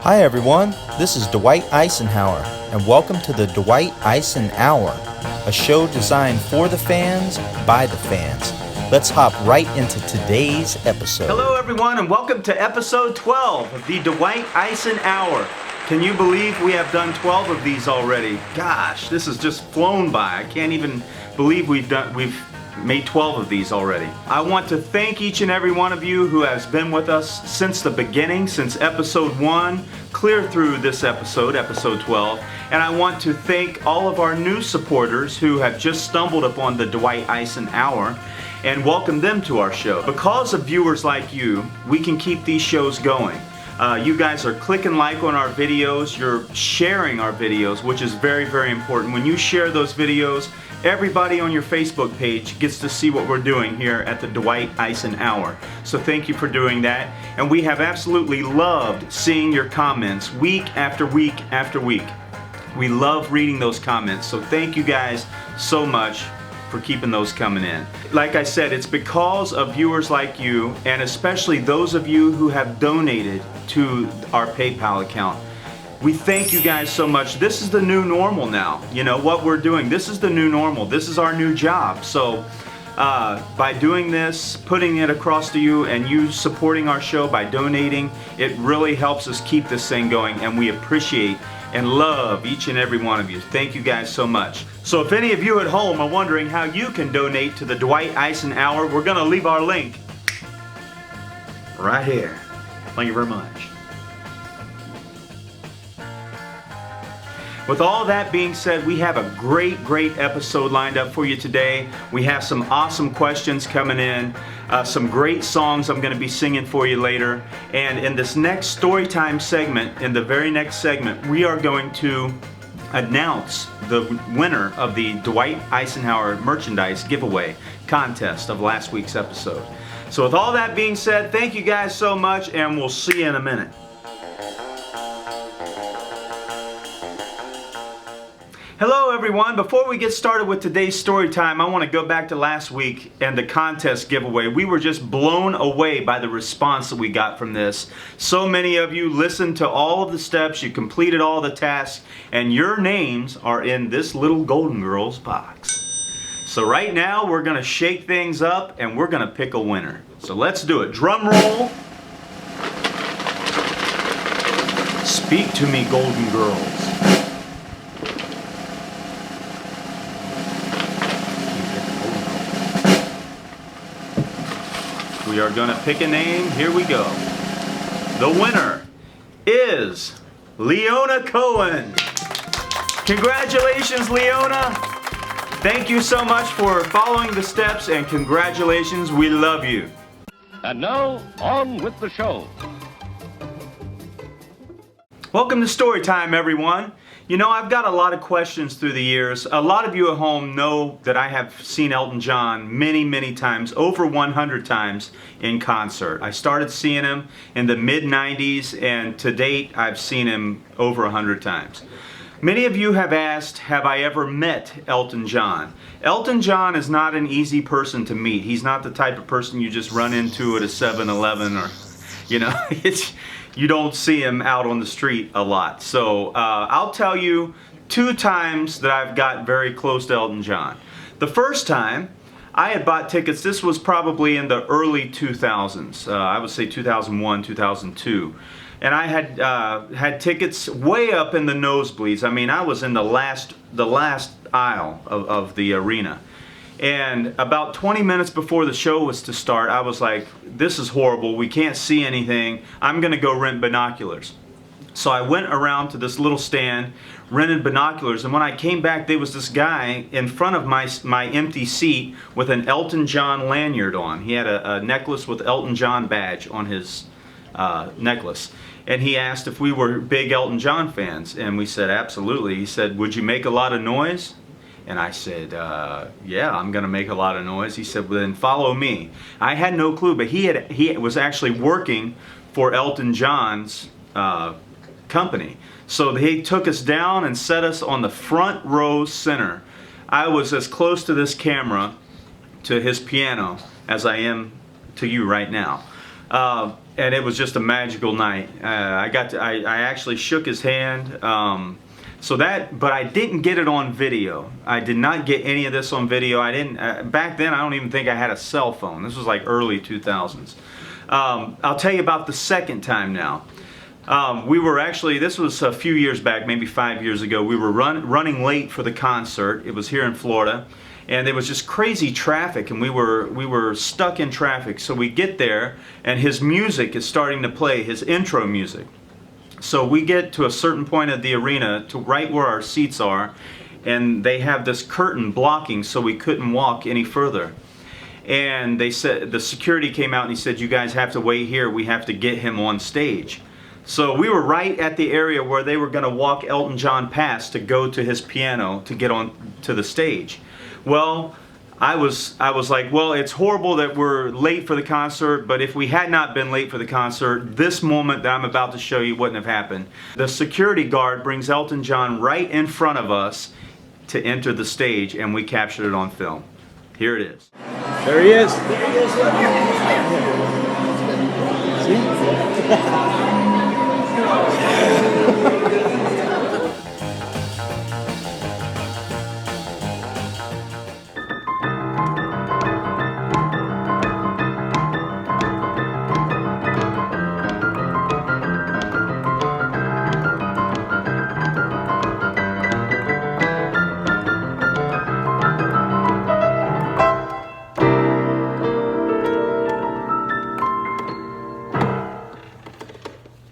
Hi everyone, this is Dwight Icen-Hour, and welcome to the Dwight Icen-Hour, a show designed for the fans, by the fans. Let's hop right into today's episode. Hello everyone, and welcome to episode 12 of the Dwight Icen-Hour. Can you believe we have done 12 of these already? Gosh, this has just flown by. I can't even believe we've made 12 of these already. I want to thank each and every one of you who has been with us since the beginning, since episode 1, clear through this episode, episode 12. And I want to thank all of our new supporters who have just stumbled upon the Dwight Icen-Hour and welcome them to our show. Because of viewers like you, we can keep these shows going. You guys are clicking like on our videos, you're sharing our videos, which is very, very important. When you share those videos, everybody on your Facebook page gets to see what we're doing here at the Dwight Icen-Hour. So thank you for doing that. And we have absolutely loved seeing your comments week after week after week. We love reading those comments. So thank you guys so much for keeping those coming in. Like I said, it's because of viewers like you, and especially those of you who have donated to our PayPal account. We thank you guys so much. This is the new normal now. You know what we're doing. This is the new normal. This is our new job. So by doing this, putting it across to you, and you supporting our show by donating, it really helps us keep this thing going, and we appreciate and love each and every one of you. Thank you guys so much. So if any of you at home are wondering how you can donate to the Dwight Icen-Hour, we're going to leave our link right here. Thank you very much. With all that being said, we have a great episode lined up for you today. We have some awesome questions coming in, some great songs I'm going to be singing for you later. And in this next Storytime segment, in the very next segment, we are going to announce the winner of the Dwight Icen-Hour merchandise giveaway contest of last week's episode. So with all that being said, thank you guys so much, and we'll see you in a minute. Hello everyone. Before we get started with today's story time, I want to go back to last week and the contest giveaway. We were just blown away by the response that we got from this. So many of you listened to all of the steps, you completed all the tasks, and your names are in this little Golden Girls box. So right now we're going to shake things up and we're going to pick a winner. So let's do it. Drum roll. Speak to me, Golden Girls. We are going to pick a name. Here we go. The winner is Leona Cohen. Congratulations, Leona. Thank you so much for following the steps, and congratulations. We love you. And now, on with the show. Welcome to Storytime, everyone. You know, I've got a lot of questions through the years. A lot of you at home know that I have seen Elton John many times, over 100 times in concert. I started seeing him in the mid-90s, and to date, I've seen him over 100 times. Many of you have asked, have I ever met Elton John? Elton John is not an easy person to meet. He's not the type of person you just run into at a 7-Eleven or, you know, you don't see him out on the street a lot. So I'll tell you 2 times that I've got very close to Elton John. The first time, I had bought tickets. This was probably in the early 2000s. I would say 2001, 2002. And I had tickets way up in the nosebleeds. I mean, I was in the last aisle of the arena. And about 20 minutes before the show was to start, I was like, this is horrible. We can't see anything. I'm going to go rent binoculars. So I went around to this little stand, rented binoculars, and when I came back, there was this guy in front of my empty seat with an Elton John lanyard on. He had a necklace with Elton John badge on his necklace. And he asked if we were big Elton John fans, and we said, absolutely. He said, would you make a lot of noise? And I said, yeah, I'm going to make a lot of noise. He said, well, then follow me. I had no clue, but he was actually working for Elton John's company. So he took us down and set us on the front row center. I was as close to this camera, to his piano, as I am to you right now. and it was just a magical night. I actually shook his hand. But I didn't get it on video. I did not get any of this on video. I didn't, back then I don't even think I had a cell phone. This was like early 2000s. I'll tell you about the second time now. This was a few years back, maybe 5 years ago. We were running late for the concert. It was here in Florida. And there was just crazy traffic, and we were stuck in traffic. So we get there, and his music is starting to play, his intro music. So we get to a certain point of the arena, to right where our seats are, and they have this curtain blocking so we couldn't walk any further. And they said, the security came out and he said, "You guys have to wait here, we have to get him on stage." So we were right at the area where they were going to walk Elton John past to go to his piano to get on to the stage. Well, I was like, well, it's horrible that we're late for the concert, but if we had not been late for the concert, this moment that I'm about to show you wouldn't have happened. The security guard brings Elton John right in front of us to enter the stage, and we captured it on film. Here it is. There he is.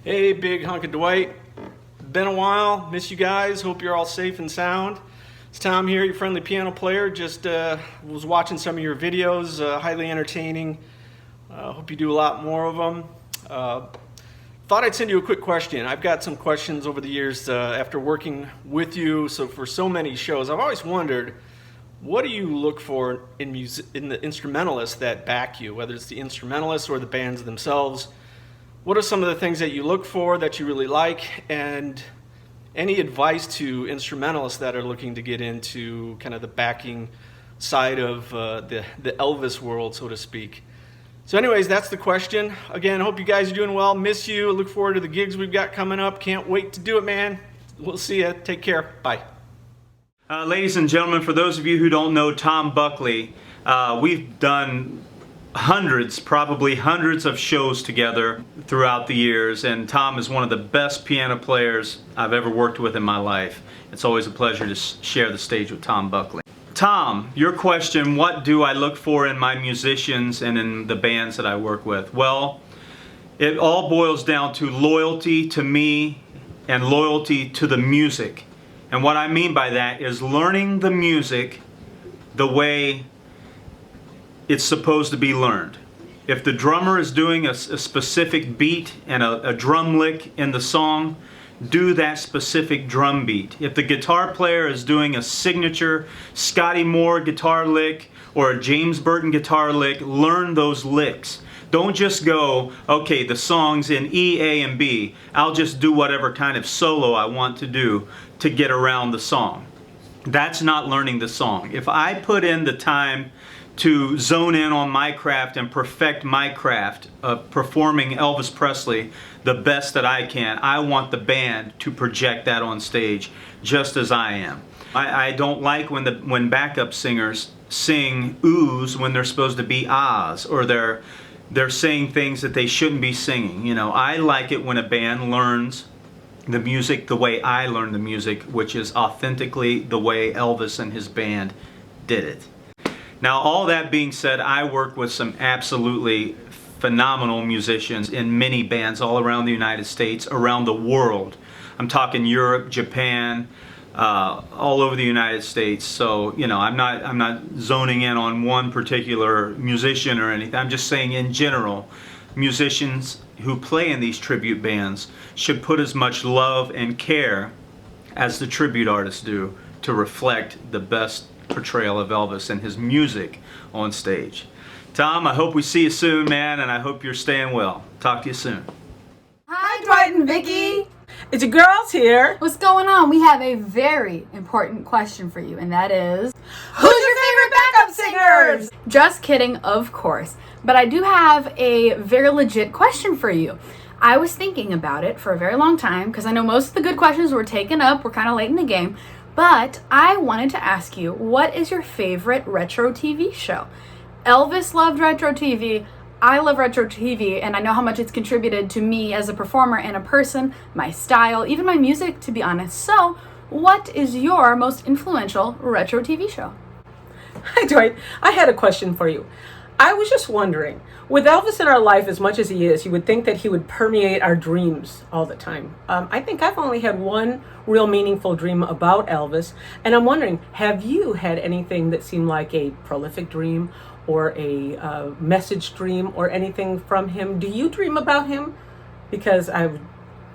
Hey, big hunk of Dwight. Been a while. Miss you guys. Hope you're all safe and sound. It's Tom here, your friendly piano player. Just was watching some of your videos. Highly entertaining. Hope you do a lot more of them. Thought I'd send you a quick question. I've got some questions over the years after working with you. So for so many shows, I've always wondered, what do you look for in the instrumentalists that back you, whether it's the instrumentalists or the bands themselves? What are some of the things that you look for that you really like, and any advice to instrumentalists that are looking to get into kind of the backing side of the Elvis world, so to speak? So anyways, that's the question. Again, hope you guys are doing well. Miss you. Look forward to the gigs we've got coming up. Can't wait to do it, man. We'll see you. Take care. Bye. Ladies and gentlemen, for those of you who don't know Tom Buckley, we've done probably hundreds of shows together throughout the years, and Tom is one of the best piano players I've ever worked with in my life. It's always a pleasure to share the stage with Tom Buckley. Tom, your question, what do I look for in my musicians and in the bands that I work with? Well, it all boils down to loyalty to me and loyalty to the music. And what I mean by that is learning the music the way it's supposed to be learned. If the drummer is doing a specific beat and a drum lick in the song, do that specific drum beat. If the guitar player is doing a signature Scotty Moore guitar lick or a James Burton guitar lick, learn those licks. Don't just go, okay, the song's in E, A, and B. I'll just do whatever kind of solo I want to do to get around the song. That's not learning the song. If I put in the time to zone in on my craft and perfect my craft of performing Elvis Presley the best that I can, I want the band to project that on stage just as I am. I don't like when backup singers sing oohs when they're supposed to be ahs, or they're saying things that they shouldn't be singing. You know, I like it when a band learns the music the way I learned the music, which is authentically the way Elvis and his band did it. Now, all that being said, I work with some absolutely phenomenal musicians in many bands all around the United States, around the world. I'm talking Europe, Japan, all over the United States. So, you know, I'm not zoning in on one particular musician or anything. I'm just saying in general, musicians who play in these tribute bands should put as much love and care as the tribute artists do to reflect the best portrayal of Elvis and his music on stage. Tom, I hope we see you soon, man, and I hope you're staying well. Talk to you soon. Hi, Dwight and Vicky. It's your girls here. What's going on? We have a very important question for you, and that is, Who's your favorite backup singers? Just kidding, of course. but I do have a very legit question for you. I was thinking about it for a very long time because I know most of the good questions were taken up. We're kind of late in the game. But I wanted to ask you, what is your favorite retro TV show? Elvis loved retro TV. I love retro TV, and I know how much it's contributed to me as a performer and a person, my style, even my music, to be honest. So, what is your most influential retro TV show? Hi, Dwight. I had a question for you. I was just wondering, with Elvis in our life as much as he is, you would think that he would permeate our dreams all the time. I think I've only had one real meaningful dream about Elvis, and I'm wondering, have you had anything that seemed like a prolific dream or a message dream or anything from him? Do you dream about him? Because I've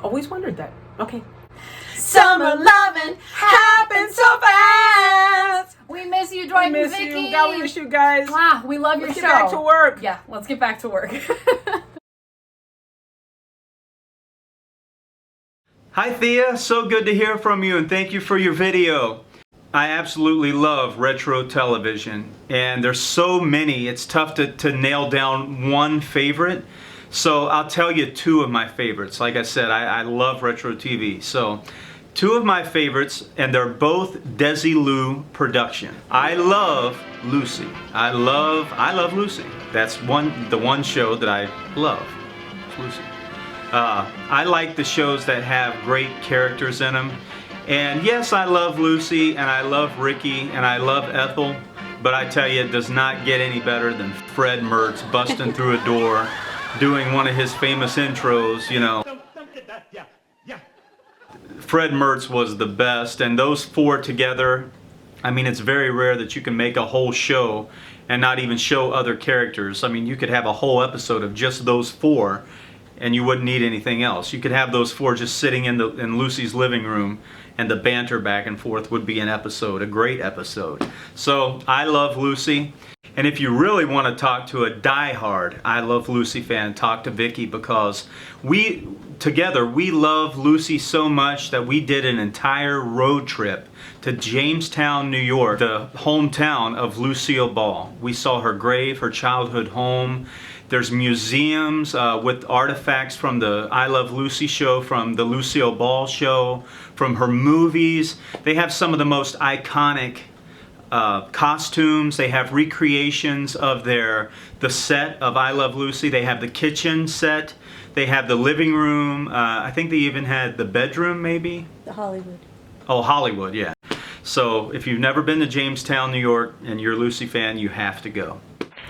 always wondered that. Okay. Summer loving happens so fast. We miss you, Dwight We miss and Vicky. you. God bless you guys. Wow, we love your Let's show. get back to work. Yeah, let's get back to work. Hi Thea, so good to hear from you and thank you for your video. I absolutely love retro television and there's so many, it's tough to nail down one favorite. So I'll tell you two of my favorites. Like I said, I love retro TV. So two of my favorites, and they're both Desilu production. I love Lucy. I love Lucy. That's the one show that I love. It's Lucy. I like the shows that have great characters in them. And yes, I love Lucy, and I love Ricky, and I love Ethel. But I tell you, it does not get any better than Fred Mertz busting through a door, doing one of his famous intros, you know. Fred Mertz was the best, and those four together, I mean, it's very rare that you can make a whole show and not even show other characters. I mean, you could have a whole episode of just those four, and you wouldn't need anything else. You could have those four just sitting in Lucy's living room, and the banter back and forth would be an episode, a great episode. So, I love Lucy. And if you really want to talk to a diehard I Love Lucy fan, talk to Vicky, because together we love Lucy so much that we did an entire road trip to Jamestown, New York, the hometown of Lucille Ball. We saw her grave, her childhood home. There's museums with artifacts from the I Love Lucy show, from the Lucille Ball show, from her movies. They have some of the most iconic costumes. They have recreations of the set of I Love Lucy. They have the kitchen set. They have the living room. I think they even had the bedroom, maybe? The Hollywood. Oh, Hollywood, yeah. So if you've never been to Jamestown, New York, and you're a Lucy fan, you have to go.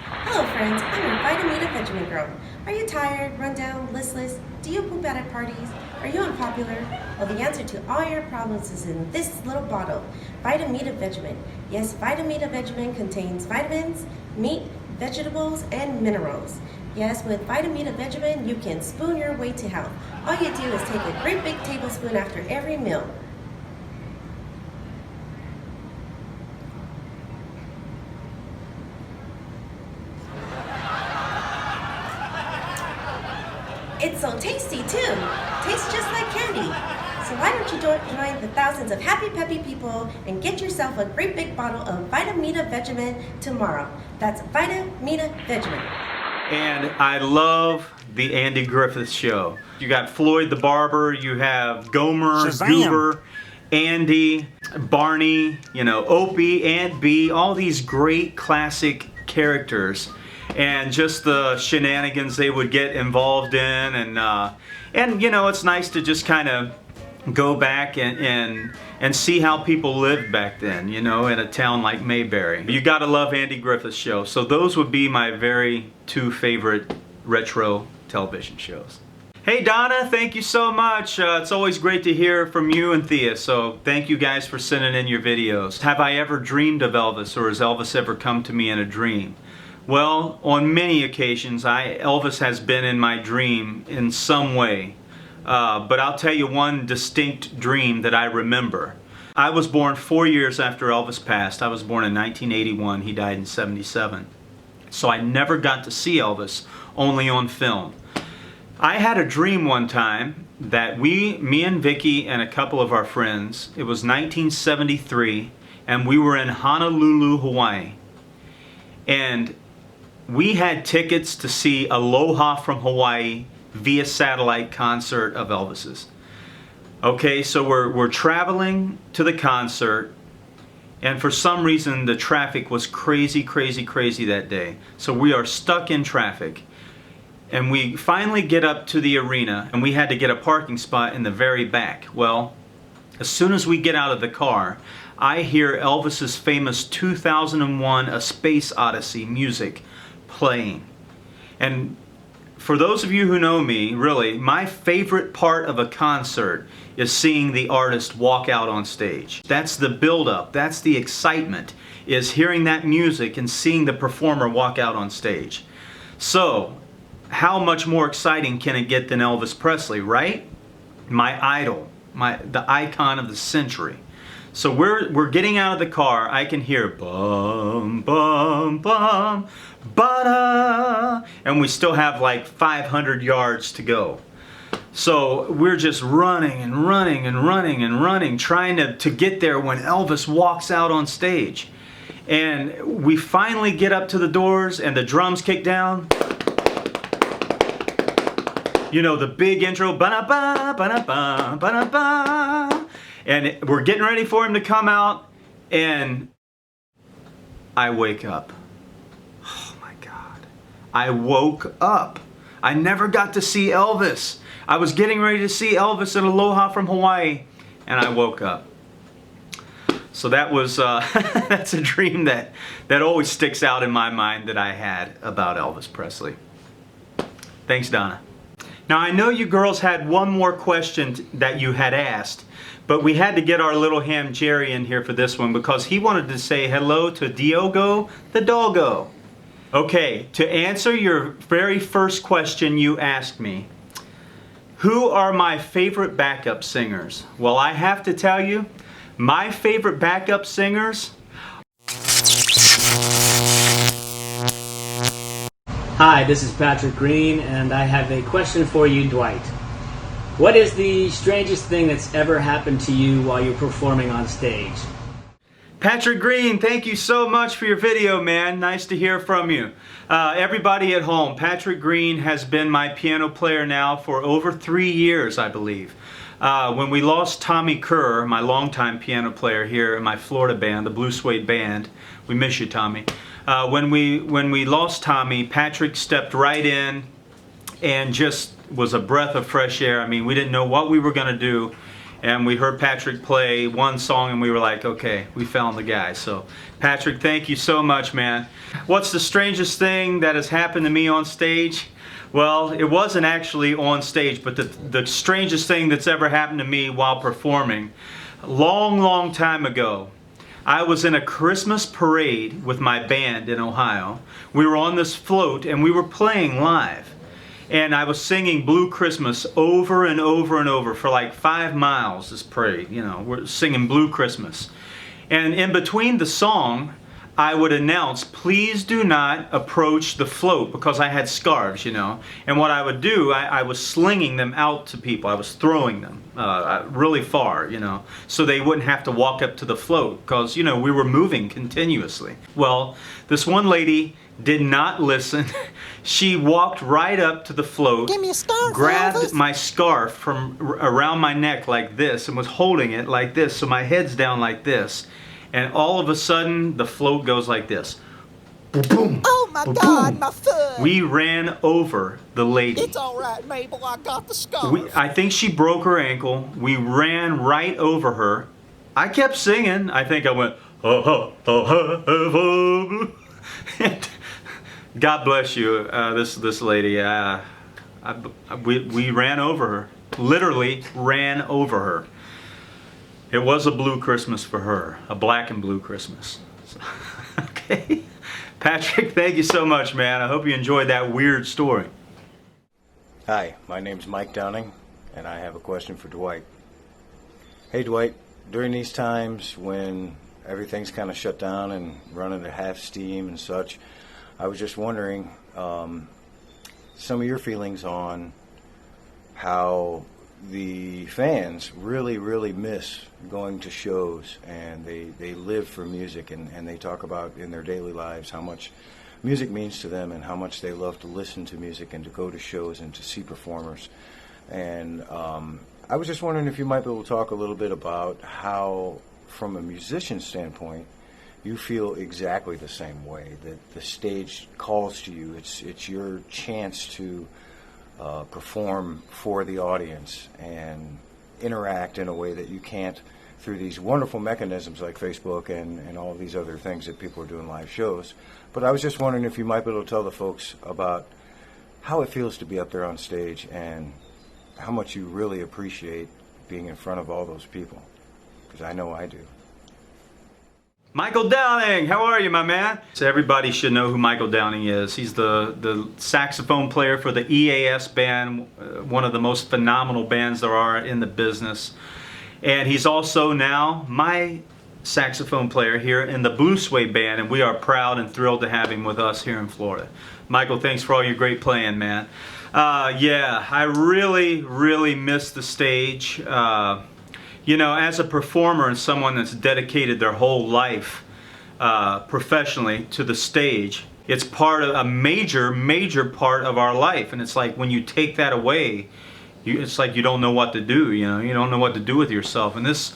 Hello friends, I'm your Vitamita Vegemin girl. Are you tired, run down, listless? Do you poop out at parties? Are you unpopular? Well, the answer to all your problems is in this little bottle, Vitamita Vegemin. Yes, Vitamita Vegemin contains vitamins, meat, vegetables, and minerals. Yes, with Vitamita Vegemin, you can spoon your way to health. All you do is take a great big tablespoon after every meal. It's so tasty too. Tastes just like candy. So why don't you join the thousands of happy peppy people and get yourself a great big bottle of Vitamita Vegemin tomorrow. That's Vitamita Vegemin. And I love the Andy Griffith Show. You got Floyd the Barber, you have Gomer, Shazam. Goober, Andy, Barney, you know, Opie, Aunt Bee, all these great classic characters. And just the shenanigans they would get involved in, and you know, it's nice to just kind of go back and see how people lived back then, you know, in a town like Mayberry. You gotta love Andy Griffith's show. So those would be my very two favorite retro television shows. Hey Donna, thank you so much. It's always great to hear from you and Thea, so thank you guys for sending in your videos. Have I ever dreamed of Elvis, or has Elvis ever come to me in a dream? Well, on many occasions, Elvis has been in my dream in some way. But I'll tell you one distinct dream that I remember. I was born 4 years after Elvis passed. I was born in 1981. He died in 77. So I never got to see Elvis, only on film. I had a dream one time that me and Vicky and a couple of our friends, it was 1973, and we were in Honolulu, Hawaii. And we had tickets to see Aloha from Hawaii via satellite concert of Elvis's. Okay, so we're traveling to the concert, and for some reason the traffic was crazy that day. So we are stuck in traffic, and we finally get up to the arena, and we had to get a parking spot in the very back. Well, as soon as we get out of the car, I hear Elvis's famous 2001 A Space Odyssey music playing. And for those of you who know me, really, my favorite part of a concert is seeing the artist walk out on stage. That's the build-up, that's the excitement, is hearing that music and seeing the performer walk out on stage. So, how much more exciting can it get than Elvis Presley, right? My idol, the icon of the century. So we're getting out of the car. I can hear bum bum bum ba-da, and we still have like 500 yards to go. So we're just running and running and running and running, trying to get there when Elvis walks out on stage. And we finally get up to the doors and the drums kick down. You know, the big intro, ba-da-ba, ba-da-ba, ba-da-ba. And we're getting ready for him to come out, and I wake up. Oh my God. I woke up. I never got to see Elvis. I was getting ready to see Elvis in Aloha from Hawaii, and I woke up. So that was, that's a dream that always sticks out in my mind that I had about Elvis Presley. Thanks, Donna. Now, I know you girls had one more question that you had asked, but we had to get our little ham Jerry in here for this one because he wanted to say hello to Diogo the doggo. Okay, to answer your very first question you asked me, who are my favorite backup singers? Well, I have to tell you, my favorite backup singers. Hi, this is Patrick Green, and I have a question for you, Dwight. What is the strangest thing that's ever happened to you while you're performing on stage? Patrick Green, thank you so much for your video, man. Nice to hear from you. Everybody at home, Patrick Green has been my piano player now for over 3 years, I believe. When we lost Tommy Kerr, my longtime piano player here in my Florida band, the Blue Suede Band, we miss you, Tommy. When we lost Tommy, Patrick stepped right in and just was a breath of fresh air. I mean, we didn't know what we were going to do, and we heard Patrick play one song and we were like, okay, we found the guy. So Patrick, thank you so much, man. What's the strangest thing that has happened to me on stage? Well, it wasn't actually on stage, but the strangest thing that's ever happened to me while performing, long time ago, I was in a Christmas parade with my band in Ohio. We were on this float and we were playing live. And I was singing Blue Christmas over and over and over for like 5 miles, this parade, you know, we're singing Blue Christmas. And in between the song, I would announce, please do not approach the float, because I had scarves, you know. And what I would do, I was slinging them out to people. I was throwing them really far, you know, so they wouldn't have to walk up to the float, because, you know, we were moving continuously. Well, this one lady did not listen. She walked right up to the float, Give me a scarf, grabbed Elvis. my scarf from around my neck like this and was holding it like this, so my head's down like this. And all of a sudden, the float goes like this. Boom, Oh my boom. God, my foot! We ran over the lady. It's all right, Mabel. I got the scarf. I think she broke her ankle. We ran right over her. I kept singing. I think I went, oh, oh, oh, oh, oh. God bless you, this lady. We ran over her. Literally ran over her. It was a blue Christmas for her, a black and blue Christmas. So, okay. Patrick, thank you so much, man. I hope you enjoyed that weird story. Hi, my name's Mike Downing, and I have a question for Dwight. Hey, Dwight, during these times when everything's kind of shut down and running at half steam and such, I was just wondering some of your feelings on how the fans really miss going to shows, and they live for music, and they talk about in their daily lives how much music means to them and how much they love to listen to music and to go to shows and to see performers. And I was just wondering if you might be able to talk a little bit about how, from a musician standpoint, you feel exactly the same way, that the stage calls to you. It's your chance to perform for the audience and interact in a way that you can't through these wonderful mechanisms like Facebook and all these other things that people are doing live shows. But I was just wondering if you might be able to tell the folks about how it feels to be up there on stage and how much you really appreciate being in front of all those people, because I know I do. Michael Downing, how are you, my man? So everybody should know who Michael Downing is. He's the saxophone player for the EAS band, one of the most phenomenal bands there are in the business. And he's also now my saxophone player here in the Blue Suede band, and we are proud and thrilled to have him with us here in Florida. Michael, thanks for all your great playing, man. Yeah, I really miss the stage. You know, as a performer and someone that's dedicated their whole life professionally to the stage, it's part of a major part of our life. And it's like when you take that away, it's like you don't know what to do. You know, you don't know what to do with yourself. And this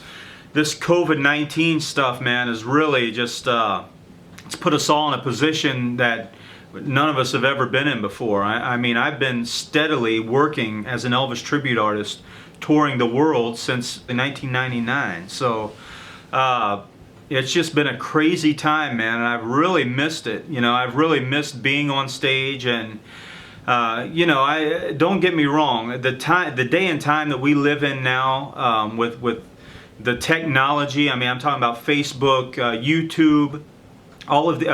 COVID-19 stuff, man, is really just it's put us all in a position that none of us have ever been in before. I mean, I've been steadily working as an Elvis tribute artist, touring the world since 1999. So it's just been a crazy time, man, and I've really missed it. You know, I've really missed being on stage, and you know, don't get me wrong, the day and time that we live in now, with the technology, I mean, I'm talking about Facebook, YouTube, all of the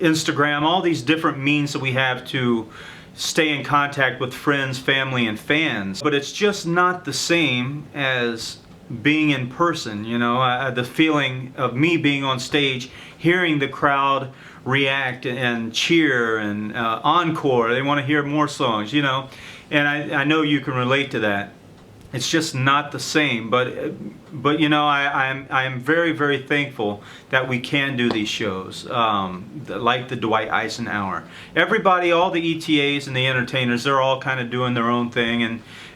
Instagram, all these different means that we have to stay in contact with friends, family, and fans. But it's just not the same as being in person, you know, the feeling of me being on stage, hearing the crowd react and cheer and encore. They want to hear more songs, you know, and I know you can relate to that. It's just not the same, but you know, I'm very thankful that we can do these shows, like the Dwight Icen-Hour. Everybody, all the ETAs and the entertainers, they're all kind of doing their own thing,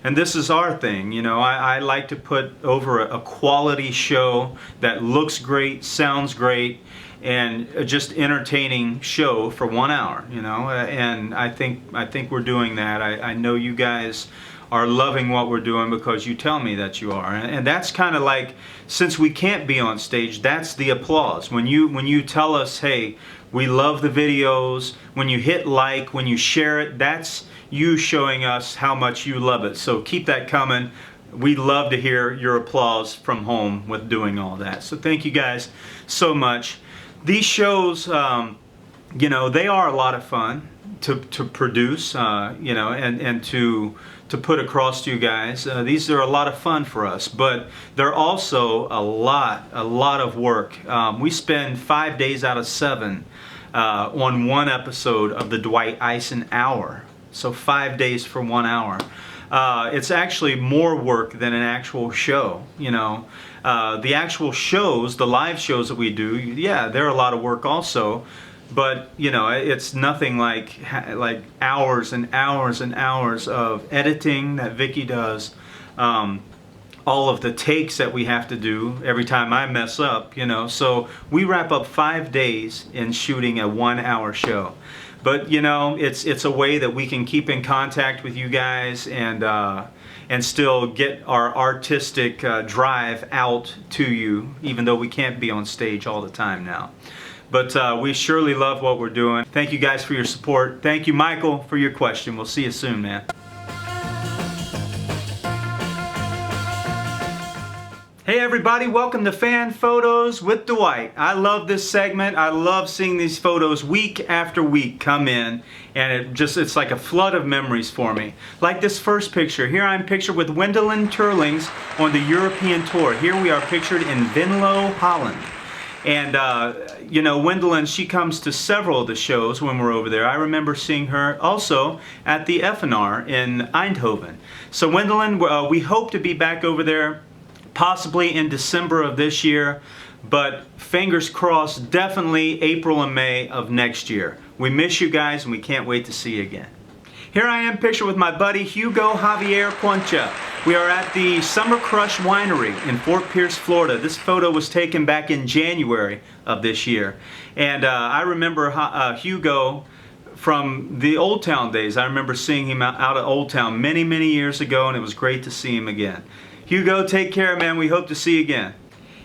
and this is our thing. You know, I like to put over a quality show that looks great, sounds great, and just entertaining show for 1 hour. You know, and I think we're doing that. I know you guys are loving what we're doing because you tell me that you are, and that's kind of like, since we can't be on stage, that's the applause. When you tell us, hey, we love the videos, when you hit like, when you share it, that's you showing us how much you love it. So keep that coming. We love to hear your applause from home with doing all that. So thank you guys so much. These shows, you know, they are a lot of fun to produce, you know, and to put across to you guys. These are a lot of fun for us, but they're also a lot of work. We spend 5 days out of 7 on one episode of the Dwight Icen-Hour. So 5 days for 1 hour. It's actually more work than an actual show, you know. The actual shows, the live shows that we do, yeah, they're a lot of work also. But you know, it's nothing like hours and hours and hours of editing that Vicky does, all of the takes that we have to do every time I mess up, you know. So we wrap up 5 days in shooting a 1 hour show. But you know, it's a way that we can keep in contact with you guys and still get our artistic drive out to you, even though we can't be on stage all the time now. But we surely love what we're doing. Thank you guys for your support. Thank you, Michael, for your question. We'll see you soon, man. Hey everybody, welcome to Fan Photos with Dwight. I love this segment. I love seeing these photos week after week come in, and it's like a flood of memories for me. Like this first picture. Here I'm pictured with Wendelin Turlings on the European tour. Here we are pictured in Venlo, Holland. And, you know, Wendelin, she comes to several of the shows when we're over there. I remember seeing her also at the F&R in Eindhoven. So, Wendelin, we hope to be back over there possibly in December of this year. but fingers crossed, definitely April and May of next year. We miss you guys and we can't wait to see you again. Here I am pictured with my buddy Hugo Javier Concha. We are at the Summer Crush Winery in Fort Pierce, Florida. This photo was taken back in January of this year. And I remember Hugo from the Old Town days. I remember seeing him out at Old Town many, many years ago, and it was great to see him again. Hugo, take care, man. We hope to see you again.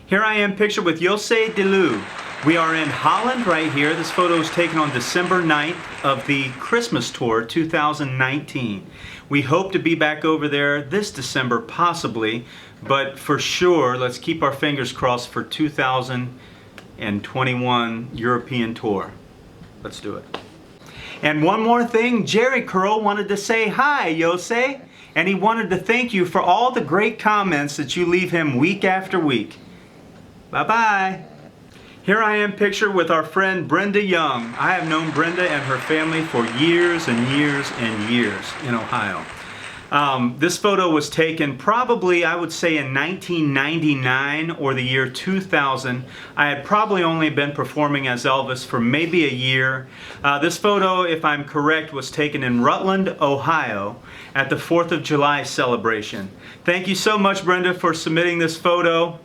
Here I am pictured with Jose Delu. We are in Holland right here. This photo was taken on December 9th of the Christmas tour 2019. We hope to be back over there this December possibly, but for sure, let's keep our fingers crossed for 2021 European tour. Let's do it. And one more thing, Jerry Curl wanted to say hi, Jose, and he wanted to thank you for all the great comments that you leave him week after week. Bye-bye. Here I am pictured with our friend Brenda Young. I have known Brenda and her family for years and years and years in Ohio. This photo was taken probably, I would say, in 1999 or the year 2000. I had probably only been performing as Elvis for maybe a year. This photo, if I'm correct, was taken in Rutland, Ohio at the 4th of July celebration. Thank you so much, Brenda, for submitting this photo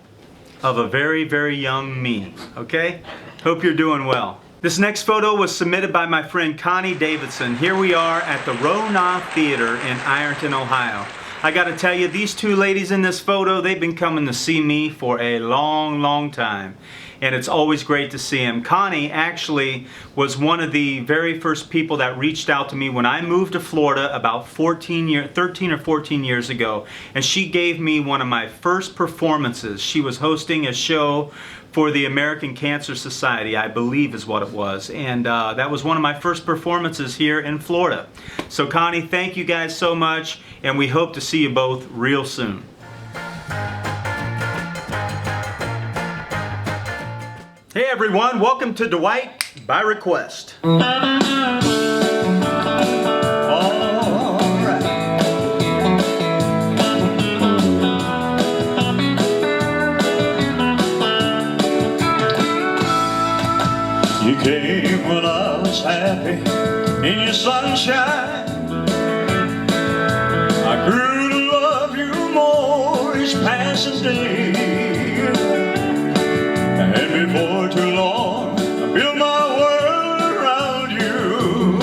of a very, very young me, okay? Hope you're doing well. This next photo was submitted by my friend Connie Davidson. Here we are at the Rona Theater in Ironton, Ohio. I gotta tell you, these two ladies in this photo, they've been coming to see me for a long, long time. And it's always great to see them. Connie actually was one of the very first people that reached out to me when I moved to Florida about 13 or 14 years ago. And she gave me one of my first performances. She was hosting a show for the American Cancer Society, I believe is what it was. And that was one of my first performances here in Florida. So Connie, thank you guys so much, and we hope to see you both real soon. Hey everyone, welcome to Dwight by Request. You came when I was happy in your sunshine. I grew to love you more each passing day. And before too long, I built my world around you.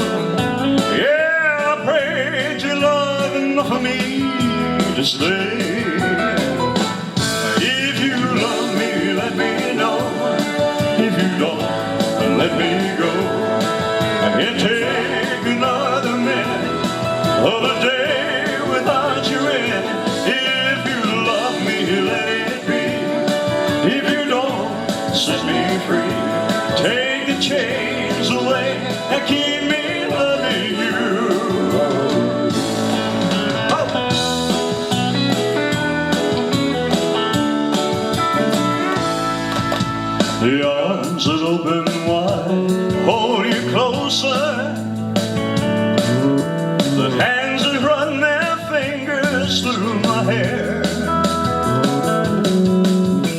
Yeah, I prayed your love enough for me to stay. If you love me, let me know. If you don't, let me go. I can't take another minute of a day without you in. If you love me, let it be. If you don't, set me free. Take the chains away and keep me loving you. The arms that open wide hold you closer. The hands that run their fingers through my hair.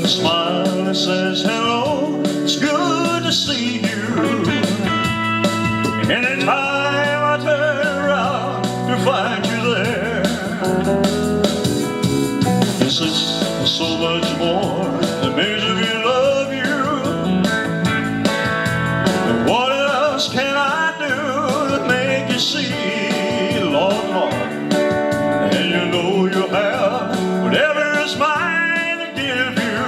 The smile that says hello, it's good to see you. Anytime I turn around to find you there. This is so much more than measure of your love. What else can I do to make you see, Lord, Lord? And you know you'll have whatever is mine to give you.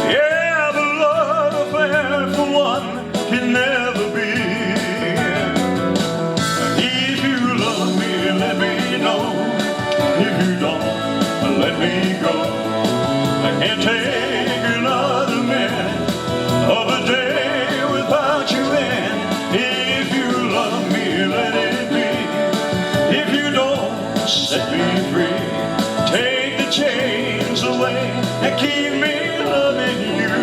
Yeah, the love affair for one can never be. If you love me, let me know. If you don't, let me go. I can't take another minute of a day without you in. If you love me, let it be. If you don't, set me free. Take the chains away and keep me loving you.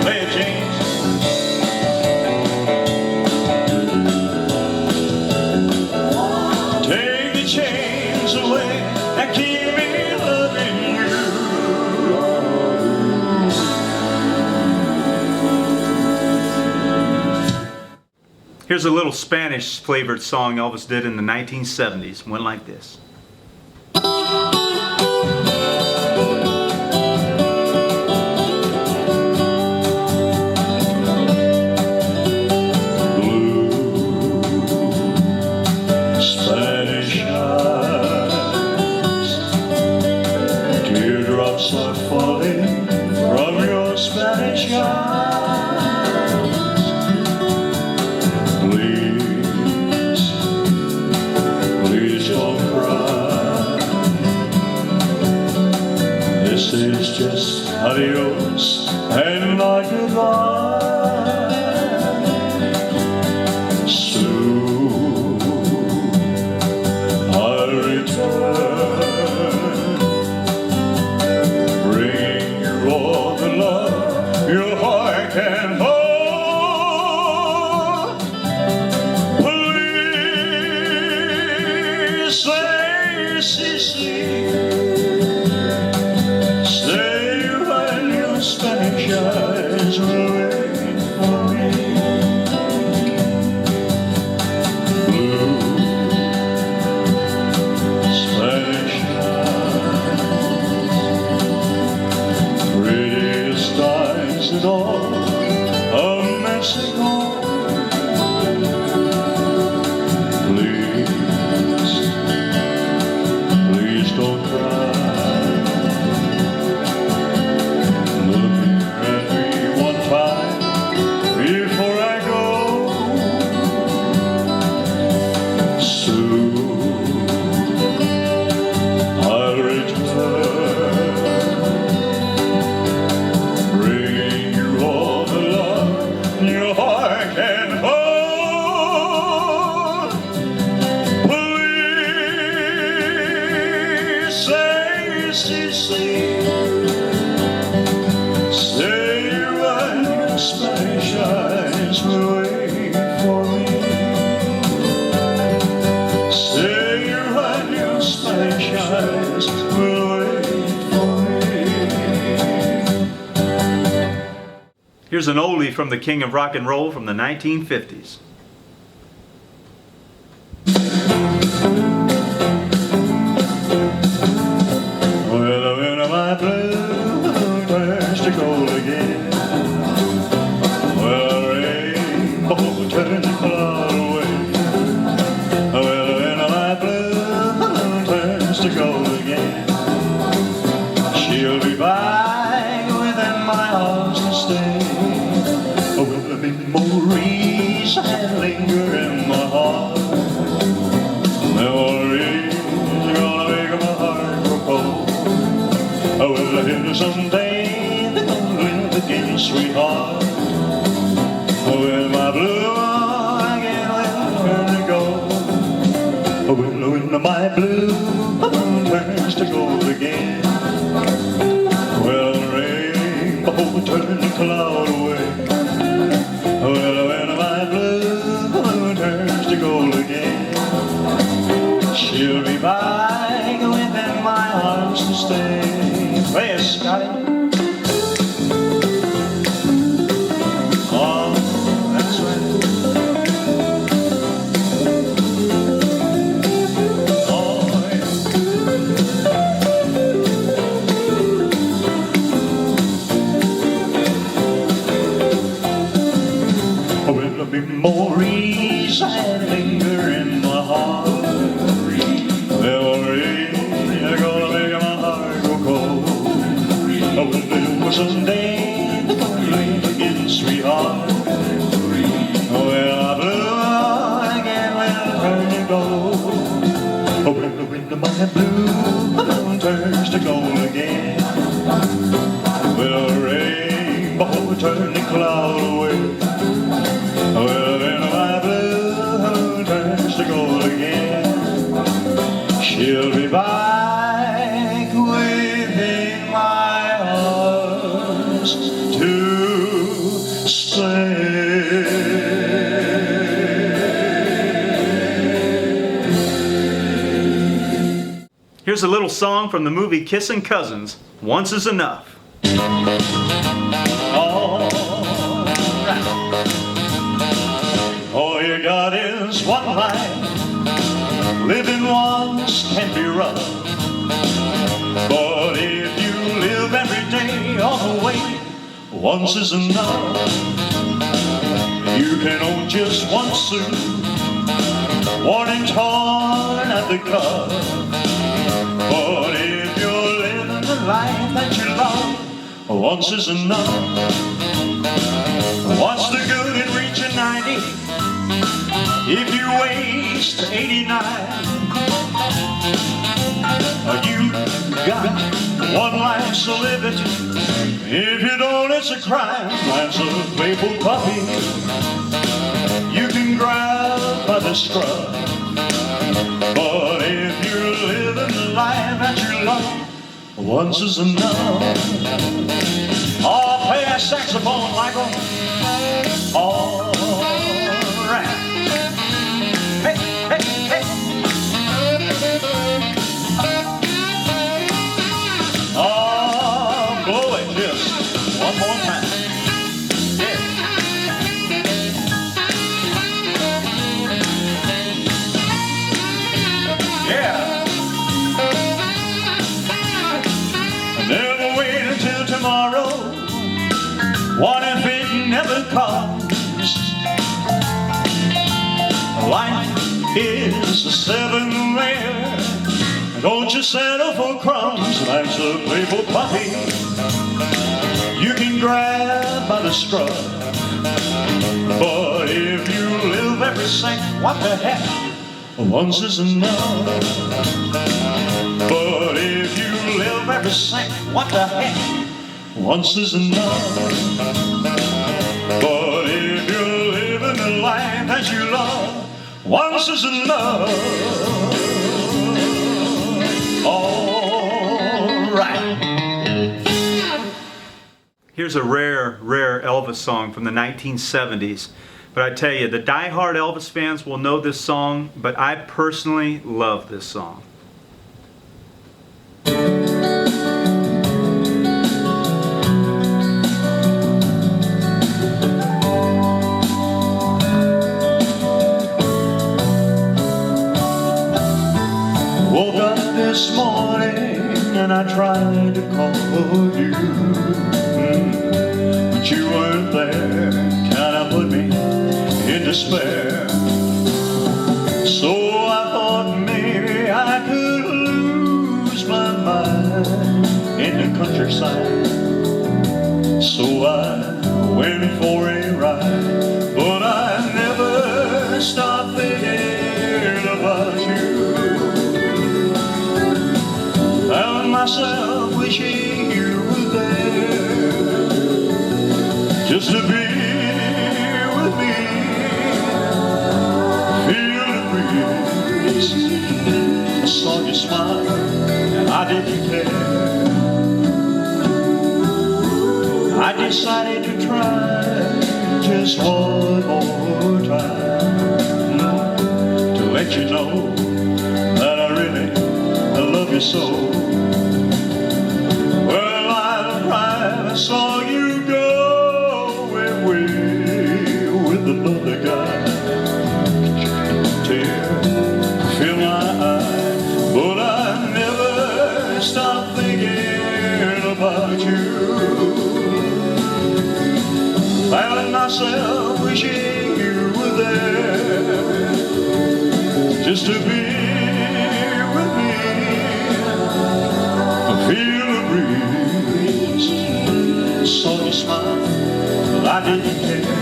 Play it, James. Take the chains away and keep me loving you. Here's a little Spanish flavored song Elvis did in the 1970s. Went like this. Are falling from your Spanish eyes. Please, please don't cry. This is just adios and not goodbye. Soon I'll return. Your heart can hold. Please stay, Sicily. Stay when your Spanish eyes will wait for me. Blue Spanish eyes, prettiest eyes at all of Mexico. Please, please don't cry. Look at me one time before I go. Soon I'll return. Your heart can hold. Please say, stay when your Spanish eyes will wait for me. Stay when your Spanish eyes will wait for me. Here's an oldie from the king of rock and roll from the 1950s. Well, when my blue turns to gold again, well, rainbow turns the cloud away. Well, when my blue turns to gold again, she'll be back within my arms to stay. Will the memories that linger in my heart? Memories are gonna make my heart grow cold. Will I hear someday they're gonna live again, sweetheart? Will my blue again will turn to gold? Will when my blue turns to gold again? Will the rainbow turn the cloud away? Well, when my blue turns to gold again, she'll be back within my arms to stay. Play it, Scotty. Oh, that's right. Oh, yeah. Well, the memories that linger in my heart, memories are gonna make my heart go cold. Oh, well, there was someday they're gonna live again, sweetheart. Oh, well, my blue again will turn to gold. Oh, well, when my blue turns to gold again, well, the rainbow will turn the cloud away. Well, when my blue turns to gold again, she'll be back within my arms to stay. Here's a little song from the movie Kissin' Cousins, Once Is Enough. Oh, you got got is one life, living once can be rough. But if you live every day all the way, once is enough. You can own just one suit, worn and torn at the cuff. But if you're living the life that you love, once is enough. What's the good in reaching 90 if you waste 89? You got one life, so live it. If you don't, it's a crime. Life's a playful puppy you can grab by the scruff. But if you're living the life that you love, once is enough. Oh, play that saxophone, Michael. All right. Hey, hey, hey. Oh, blow it just one more time. Yeah. Yeah. Never wait until tomorrow. What if it never comes? Life is a seven layer. Don't you settle for crumbs. Life's a playful puppy you can grab by the scruff. But if you live every second, what the heck? Once is enough. But if you live every second, what the heck? Once is enough. But if you're living the life that you love, once is enough. All right. Here's a rare Elvis song from the 1970s. But I tell you, the die-hard Elvis fans will know this song, but I personally love this song. Woke up this morning and I tried to call you, but you weren't there. Kinda put me in despair. So I thought maybe I could lose my mind in the countryside. So I went for a ride, but I never stopped thinking about you. Found myself wishing you were there, just to be with me. Feel the breeze. I saw you smile and I didn't care. I decided to try just one more time to let you know that I really love you so. Well, I arrived, I saw you go away with another guy. Tear fill my eye, but I never stopped thinking about you. Found myself wishing you were there, just to be with me. Feel the breeze, saw you smile, but I didn't care.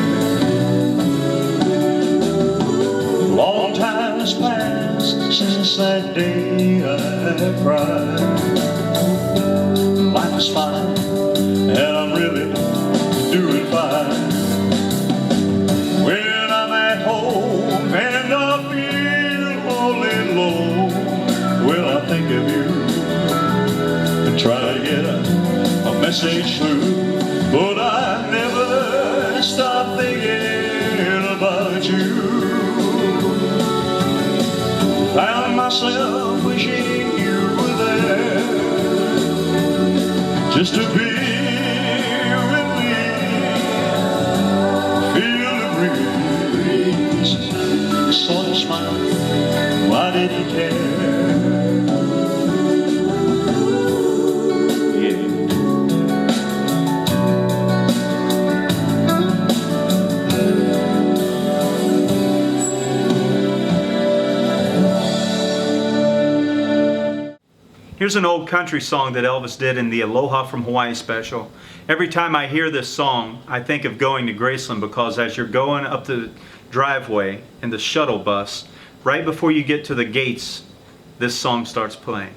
Long time has passed since that day I cried. Life is fine, and I'm really doing fine. When I'm at home and I feel all alone, well, I think of you and try to get a message through, but I never stop thinking about you. Found myself wishing you were there, just to be with me. Feel the breeze, didn't care. Here's an old country song that Elvis did in the Aloha from Hawaii special. Every time I hear this song, I think of going to Graceland, because as you're going up the driveway in the shuttle bus, right before you get to the gates, this song starts playing.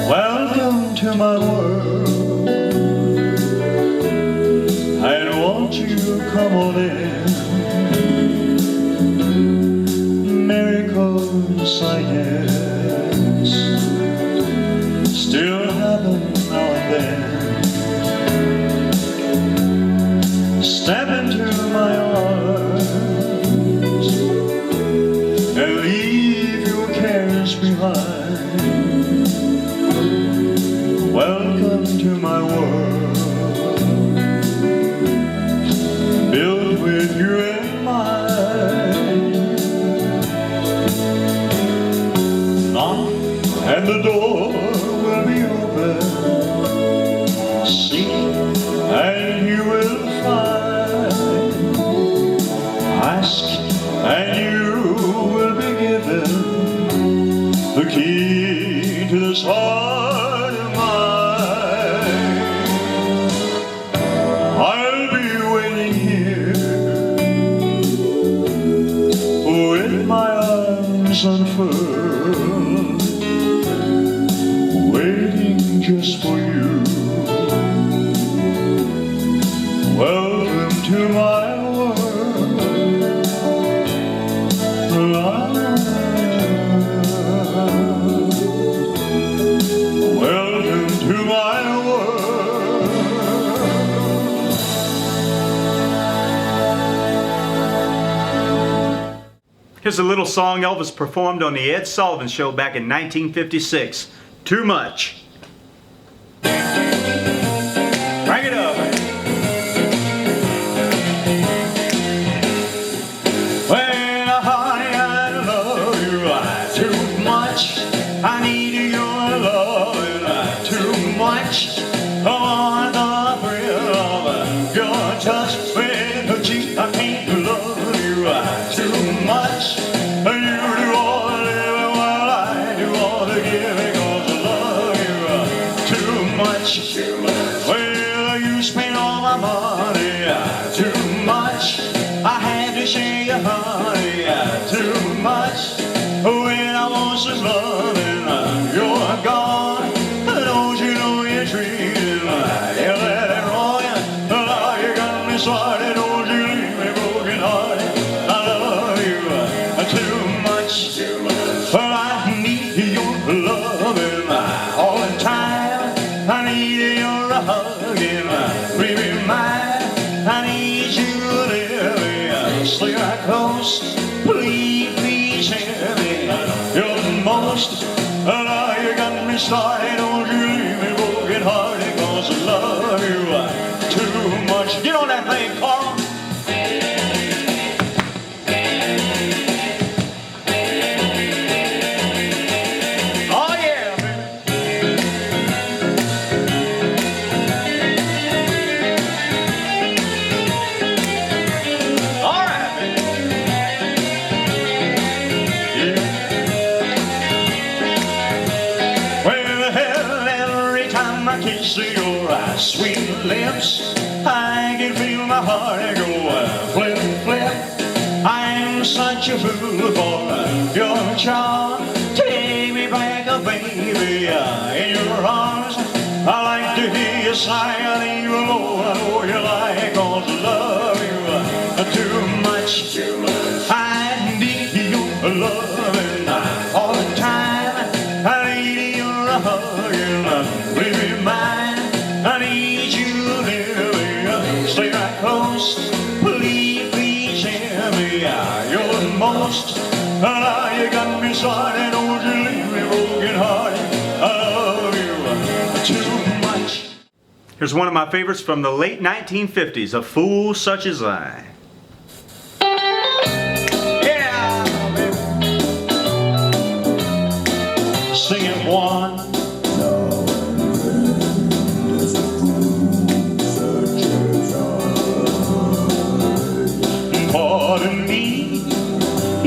Welcome to my world. Won't you come on in? Miracles, I guess, still happen now and then. Step into my arms and leave your cares behind. Welcome to my world, built with you in mind. Knock and the door will be open. Seek and you will find. Ask and you will be given the key to this heart of mine. I'll be waiting here with my arms unfurled, waiting just for you. Welcome to my world. Welcome to my world. Here's a little song Elvis performed on the Ed Sullivan Show back in 1956. Too Much. Bring it up. Well, honey, I love you too much. I need your love too much. I want the thrill of your touch with a cheek. I can't love you too much. You do all the living while I do all the giving, 'cause I love you too much. Well, you spend all my money too much. I had to share your honey too much. When I want some loving, you're gone. Don't you know you're treated like you let it wrong? Now you got me started. Don't you leave me broken hearted. I love you too much. Well, I need your loving all the time. I need your hugging, baby mine. I need you to live, stay right close. Please, please, hear me. You're the most. Now you got me started. Don't you leave me broken hearted, 'cause I love you too much. Get on that thing, Carl. Oh yeah, baby. All right, baby. Yeah. Well, hell, every time I kiss your sweet lips, I can feel my heart go flip, flip. I'm such a fool for your charm. Take me back, baby, in your arms. I like to hear you sigh, I need you more. I know you like, 'cause I love you too much. I need your loving all the time. I need your hugging, baby mine. I need you living, stay right close. Please, please hear me. You're the most. Now you got me started. Don't you leave me broken hearted. I love you Here's one of my favorites from the late 1950s, A Fool Such As I. Yeah, baby. Sing it one. Pardon me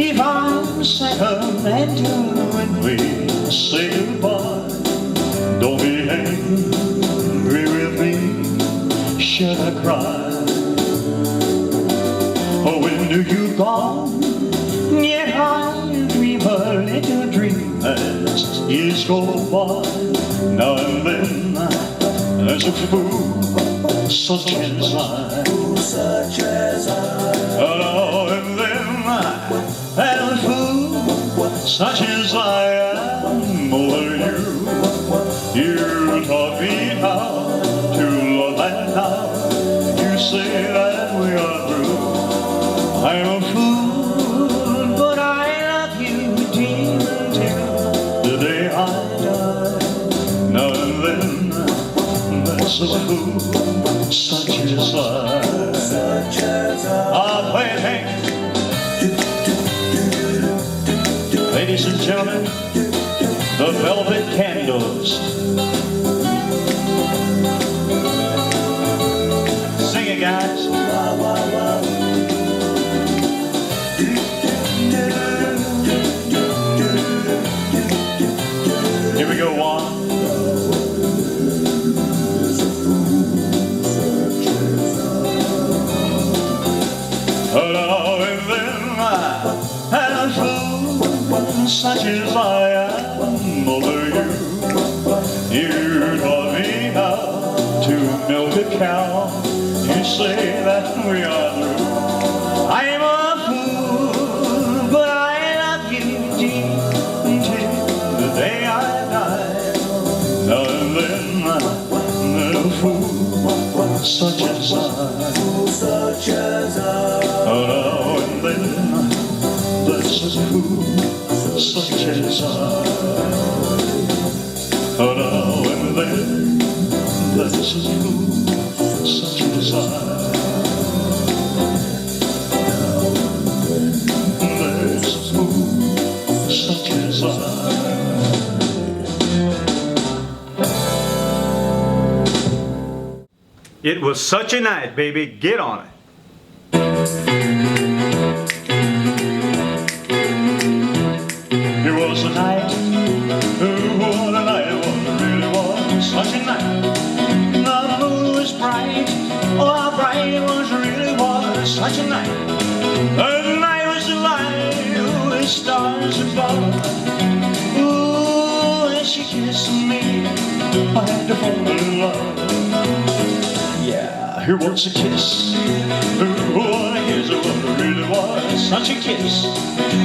if I'm sentimental when we say goodbye. Don't be angry with me, should I cry? Oh, when you're gone, yet I dream a little dream as years go by. Now and then, there's a fool such as I. Oh, now and then, there's a fool such as I am. Over you taught me how to love, and now you say that we are through. I'm a fool, but I love you deep until the day I die. Now and then, there's a fool such as I. I'll play it, Hank. Ladies and gentlemen, the Velvet Candles. Sing it, guys. Here we go, Juan. Oh, now and then I am a fool such as I am over you. You taught me how to milk a cow. You say that we are through. I am a fool, but I love you deep until the day I die. Now and then, I'm a fool such as I. Oh, now and then, there's a fool such as I. Oh, now and then, there's a fool such as I. There's a fool such as I. It was such a night, baby. Get on it. It was a night, what a night it was, it really was such a night. The moon was bright, oh how bright it was, really was such a night. The night was alive with stars above. Ooh, and she kissed me, I had to fall in love. Yeah, here was a kiss, ooh, what a kiss, it really was such a kiss.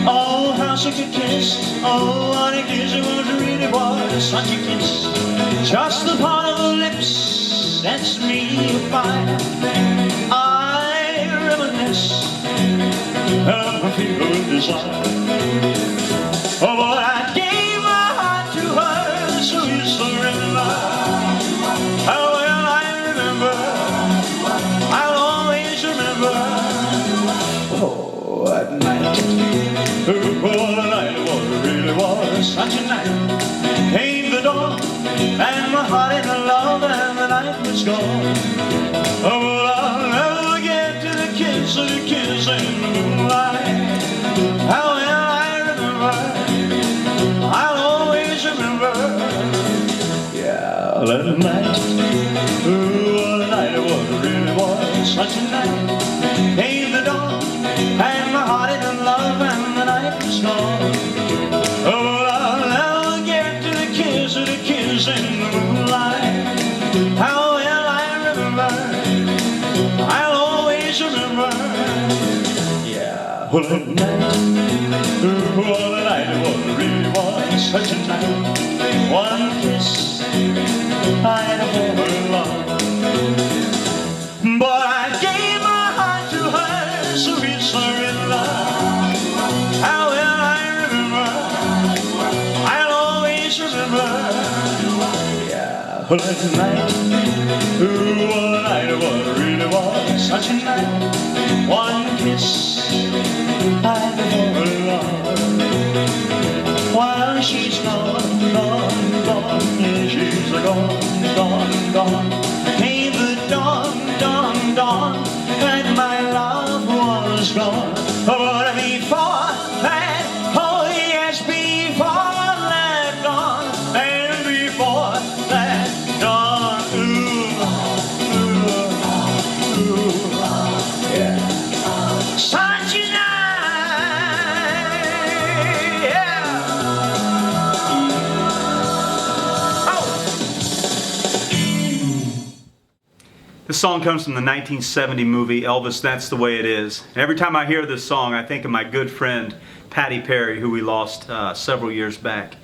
Oh, how such a kiss, oh, what a kiss, it really was such a kiss. Just the part of the lips sets me afire. I reminisce of a fever of desire. Oh, but I gave my heart to her, so you surrender. How well I remember, I'll always remember. Oh, at night, oh, what a night it was, it really was such a night. Came the dawn, and my heart in love, and the night was gone. Oh, well, I'll never get to the kiss in the moonlight. How well I remember, I'll always remember. Yeah, that night, oh, what a night it was, it really was such a night. Came the dawn, and my heart in love, and the night was gone. Oh, well, I'll never get to the kiss in the moonlight. How well I remember, I'll always remember. Yeah, well, that night, oh, what a night it was, it really was such a night. One kiss, I had a fall in love. But I gave my heart to her, so it's surrender. How well I remember, I'll always remember. Yeah, well, that night, ooh, such a night, one kiss I'd for love. While she's gone, gone, gone, yeah, she's gone, gone, gone. Came the dawn, dawn, dawn, and my love was gone. But before that, oh yes, before that dawn, and before that dawn, yeah. Such a night, yeah. This song comes from the 1970 movie Elvis, That's the Way It Is. And every time I hear this song, I think of my good friend Patty Perry, who we lost several years back.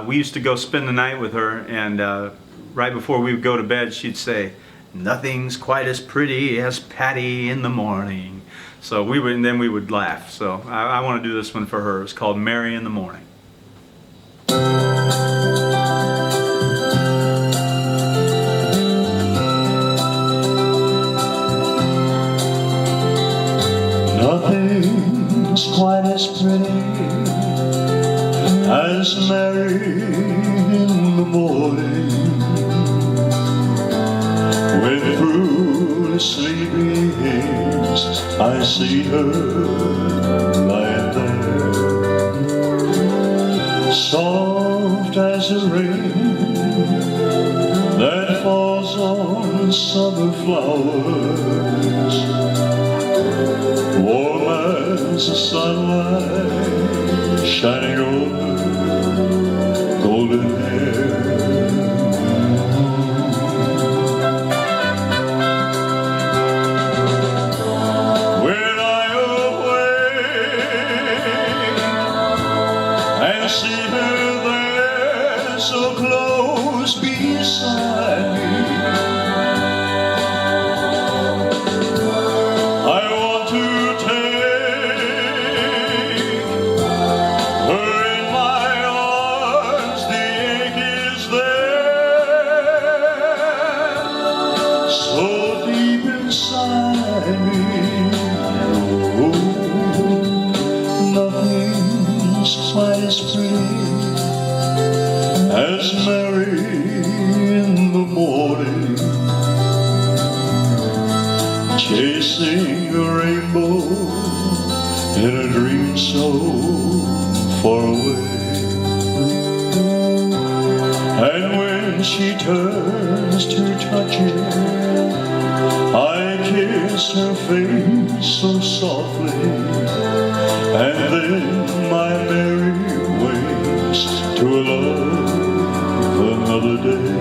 We used to go spend the night with her, and right before we would go to bed, she'd say, "Nothing's quite as pretty as Patty in the morning." So we would, and then we would laugh. So I want to do this one for her. It's called Mary in the Morning. Nothing's quite as pretty as Mary in the morning, when through the sleepings I see her lying there, soft as the rain that falls on summer flowers, warm as the sunlight shining over golden hair. When I awake and see her there so close beside me, quite as pretty as Mary in the morning, chasing a rainbow in a dream so far away. And when she turns to touch it, I kiss her face so softly, and then my Mary waits to love another day.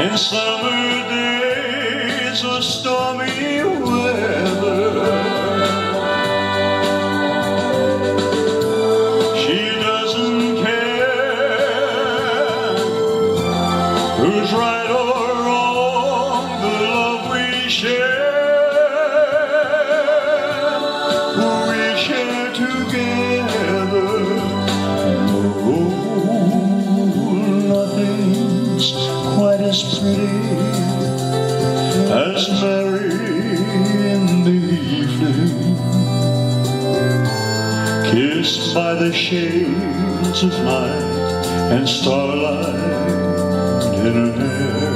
In summer days of stormy weather, she doesn't care who's right or wrong, the love we share together. Nothing's quite as pretty as Mary in the evening, kissed by the shades of night and starlight in her hair.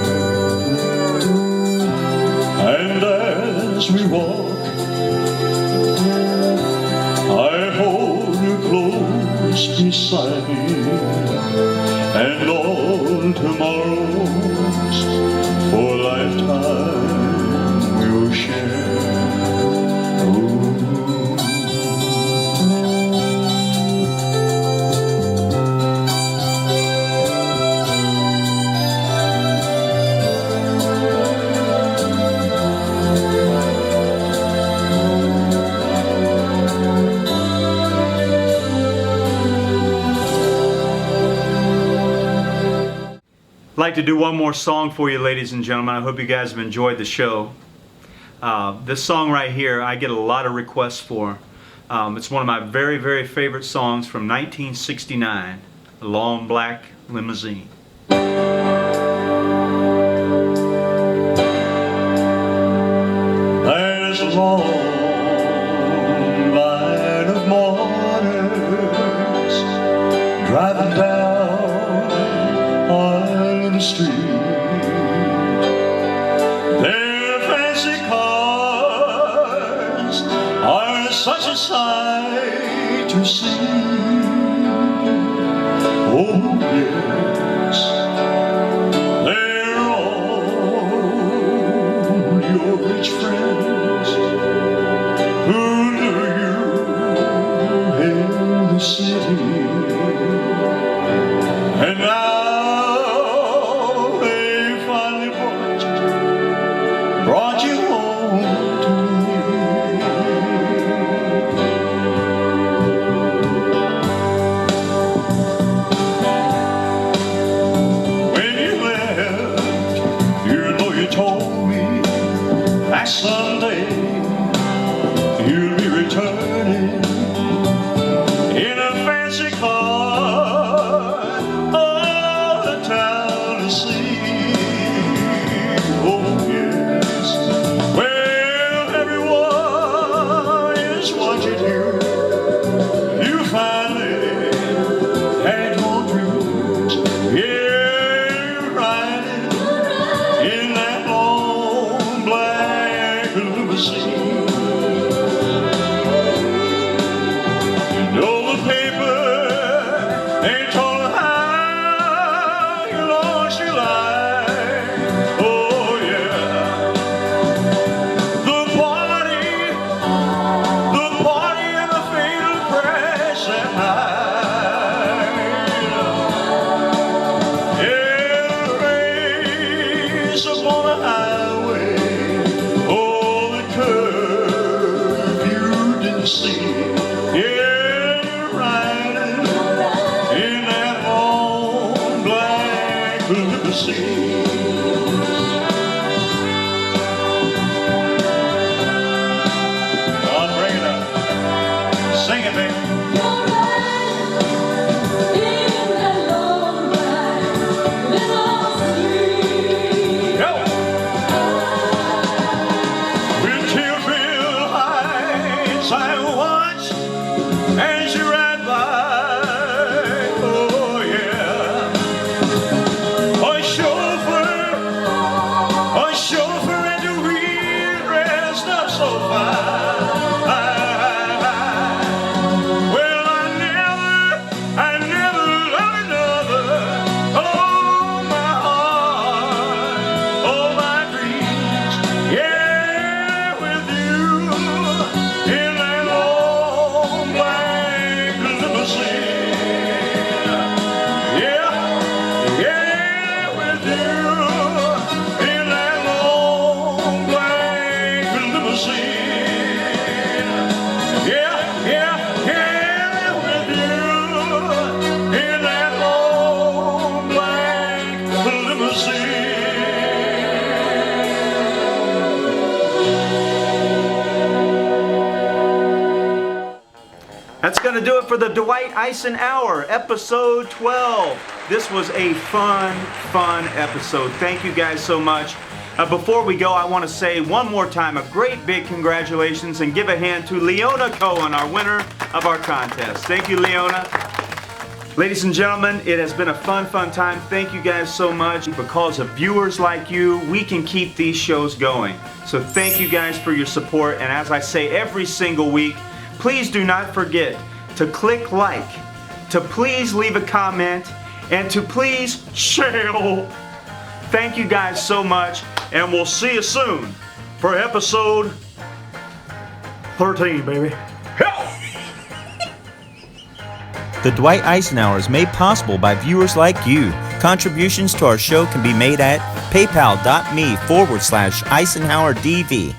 And as we walk, I hold her close beside me, and all tomorrows for a lifetime we will share. like to do one more song for you, ladies and gentlemen. I hope you guys have enjoyed the show. This song right here, I get a lot of requests for. It's one of my very, very favorite songs from 1969, A Long Black Limousine. There's a long line of mourners driving down on the street. Their fancy cars are such a sight to see. Oh yes, they're all your rich friends who knew you in the city, and now they finally brought you home to me. When you left, you know you told me that someday you'll be returning in a fancy car, all the town to see. Oh yes, well everyone is watching you. You finally had your dreams. Yeah, you're riding in that long black limousine. You know the paper ain't told how you lost your life. Oh yeah, the party and the fatal crash that night. Yeah, the race upon the highway. Oh, the curve you didn't see. Yeah, you're riding in that long black limousine. Oh, bring it up. Sing it, baby. Go! With tear-filled eyes, I watch as you ride by. Oh yeah, a chauffeur and the wheel dressed up so fine. Well, I never loved another. Oh my heart, oh my dreams, yeah, with you in that long black limousine. Yeah, yeah, with you in that long black limousine. Yeah, yeah, yeah, with you in that long black limousine. That's going to do it for the Dwight Icen-Hour, episode 12. This was a fun episode. Thank you guys so much. Before we go, I want to say one more time a great big congratulations and give a hand to Leona Cohen, our winner of our contest. Thank you, Leona. Ladies and gentlemen, it has been a fun time. Thank you guys so much. Because of viewers like you, we can keep these shows going. So thank you guys for your support. And as I say every single week, please do not forget to click like, to please leave a comment, and to please share. Thank you guys so much, and we'll see you soon for episode 13, baby. The Dwight Icenhour is made possible by viewers like you. Contributions to our show can be made at paypal.me/EisenhowerDV.